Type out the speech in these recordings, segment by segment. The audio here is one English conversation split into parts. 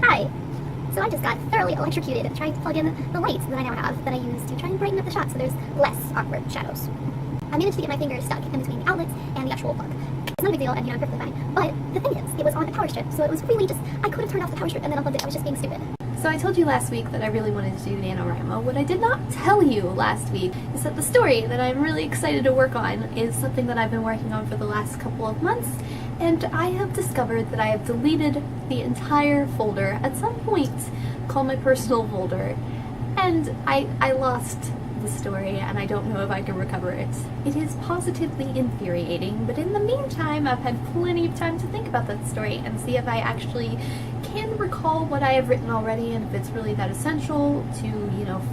Hi! So I just got thoroughly electrocuted trying to plug in the lights that I now have that I use to try and brighten up the shot so there's less awkward shadows. I managed to get my finger stuck in between the outlets and the actual plug. It's not a big deal, and I'm perfectly fine. But the thing is, it was on a power strip, so it was really just, I could have turned off the power strip and then unplugged it. I was just being stupid. So I told you last week that I really wanted to do NaNoWriMo. What I did not tell you last week is that the story that I'm really excited to work on is something that I've been working on for the last couple of months, and I have discovered that I have deleted the entire folder at some point called my personal folder, and I lost the story and I don't know if I can recover it. It is positively infuriating, but in the meantime I've had plenty of time to think about that story and see if I actually can recall what I have written already and if it's really that essential to,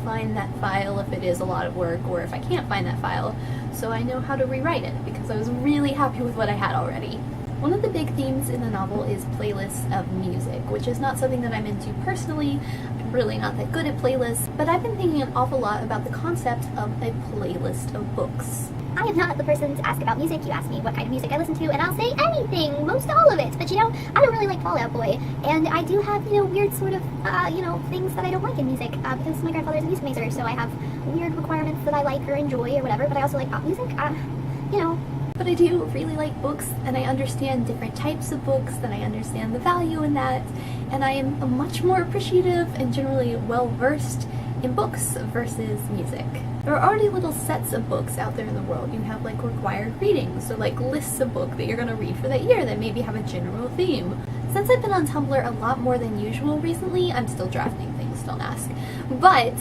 find that file if it is a lot of work, or if I can't find that file, so I know how to rewrite it, because I was really happy with what I had already. One of the big themes in the novel is playlists of music, which is not something that I'm into personally. I'm really not that good at playlists, but I've been thinking an awful lot about the concept of a playlist of books. I am not the person to ask about music. You ask me what kind of music I listen to, and I'll say anything, most all of it. But I don't really like Fall Out Boy, and I do have, weird sort of, things that I don't like in music, because my grandfather's a music major, so I have weird requirements that I like or enjoy or whatever, but I also like pop music, But I do really like books, and I understand different types of books, and I understand the value in that, and I am much more appreciative and generally well-versed in books versus music. There are already little sets of books out there in the world. You have like required reading, so like lists of books that you're going to read for that year that maybe have a general theme. Since I've been on Tumblr a lot more than usual recently, I'm still drafting things, don't ask, but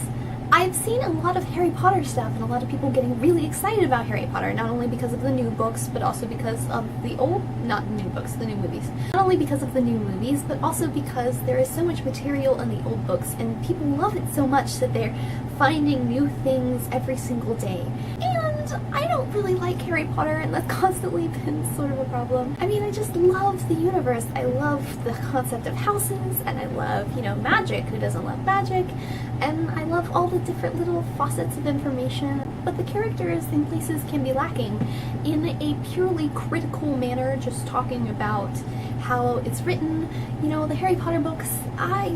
I've seen a lot of Harry Potter stuff and a lot of people getting really excited about Harry Potter, not only because of the new books, but also because of the the new movies. Not only because of the new movies, but also because there is so much material in the old books and people love it so much that they're finding new things every single day. And I don't really like Harry Potter, and that's constantly been sort of a problem. I mean, I just love the universe. I love the concept of houses, and I love, magic. Who doesn't love magic? And I love all the different little faucets of information, but the characters and places can be lacking in a purely critical manner, just talking about how it's written. The Harry Potter books,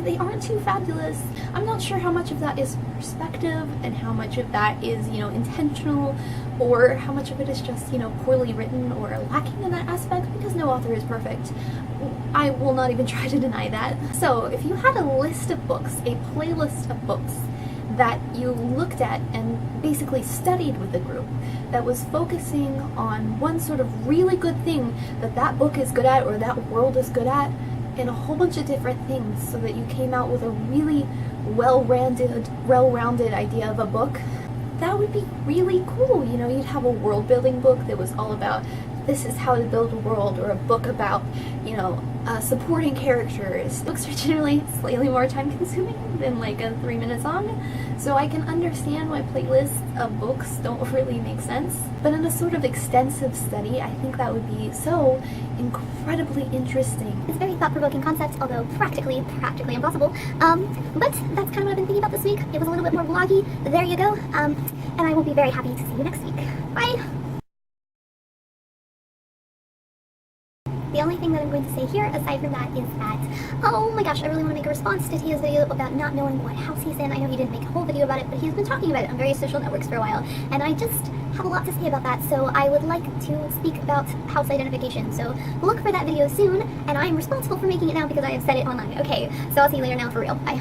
they aren't too fabulous. I'm not sure how much of that is perspective and how much of that is, intentional, or how much of it is just, poorly written or lacking in that aspect, because no author is perfect. I will not even try to deny that. So if you had a list of books, a playlist of books that you looked at and basically studied with a group that was focusing on one sort of really good thing that that book is good at or that world is good at, and a whole bunch of different things, so that you came out with a really well-rounded idea of a book, that would be really cool. You'd have a world-building book that was all about this is how to build a world, or a book about, supporting characters. Books are generally slightly more time-consuming than like a 3-minute song, so I can understand why playlists of books don't really make sense. But in a sort of extensive study, I think that would be so incredibly interesting. It's a very thought-provoking concept, although practically impossible. But that's kind of what I've been thinking about this week. It was a little bit more vloggy. There you go. And I will be very happy to see you next week. Bye! The only thing that I'm going to say here, aside from that, is that, oh my gosh, I really want to make a response to Tia's video about not knowing what house he's in. I know he didn't make a whole video about it, but he's been talking about it on various social networks for a while, and I just have a lot to say about that, so I would like to speak about house identification. So look for that video soon, and I'm responsible for making it now because I have said it online. Okay, so I'll see you later now for real. Bye.